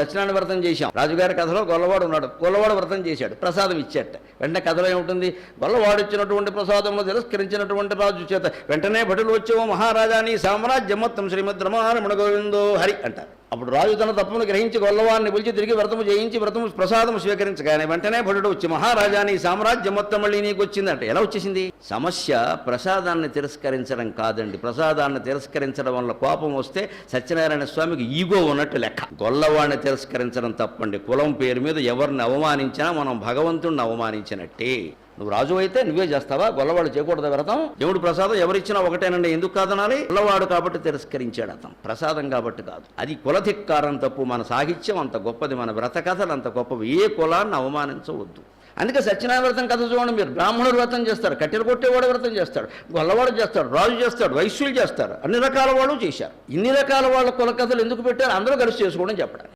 సత్యనారాయణ వ్రతం చేశాం. రాజుగారి కథలో గొల్లవాడు ఉన్నాడు. గొల్లవాడు వ్రతం చేశాడు, ప్రసాదం ఇచ్చేట. వెంటనే కథలో ఏముంటుంది? గొల్లవాడు ఇచ్చినటువంటి ప్రసాదంలో తిరస్కరించినటువంటి రాజు చేత వెంటనే భటులు వచ్చేవో మహారాజా నీ సామ్రాజ్యం మొత్తం శ్రీమద్ రమణ గోవిందో హరి అంటారు. అప్పుడు రాజు తన తప్పును గ్రహించి గొల్లవాడిని పిలిచి తిరిగి వ్రతము చేయించి వ్రతము ప్రసాదము స్వీకరించగానే వెంటనే భటుడు వచ్చి మహారాజా నీ సామ్రాజ్యం మొత్తం మళ్ళీ నీకు వచ్చిందంటే ఎలా వచ్చేసింది? సమస్య ప్రసాదాన్ని తిరస్కరించడం కాదండి. ప్రసాదాన్ని తిరస్కరించడం వల్ల కోపం వస్తే సత్యనారాయణ స్వామికి ఈగో ఉన్నట్టు లెక్క. గొల్లవాడిని తిరస్కరించడం తప్పండి. కులం పేరు మీద ఎవరిని అవమానించినా మనం భగవంతుడిని అవమానించినట్టే. నువ్వు రాజు అయితే నువ్వే చేస్తావా? గొల్లవాడు చేయకూడదు వ్రతం. దేవుడు ప్రసాదం ఎవరిచ్చినా ఒకటేనండి. ఎందుకు కాదనాలి? గొల్లవాడు కాబట్టి తిరస్కరించాడు అతను, ప్రసాదం కాబట్టి కాదు. అది కులధిక్కారం తప్పు. మన సాహిత్యం అంత గొప్పది, మన వ్రత కథలు అంత గొప్పవి. ఏ కులాన్ని అవమానించవద్దు. అందుకే సత్యనారాయణ వ్రతం కథ చూడండి మీరు. బ్రాహ్మణుడు వ్రతం చేస్తారు, కట్టెలు కొట్టేవాడు వ్రతం చేస్తాడు, గొల్లవాడు చేస్తాడు, రాజు చేస్తాడు, వైశ్యులు చేస్తారు, అన్ని రకాల వాళ్ళు చేశారు. ఇన్ని రకాల వాళ్ళ కుల కథలు ఎందుకు పెట్టారు? అందరూ కలిసి చేసుకోవడం చెప్పడానికి.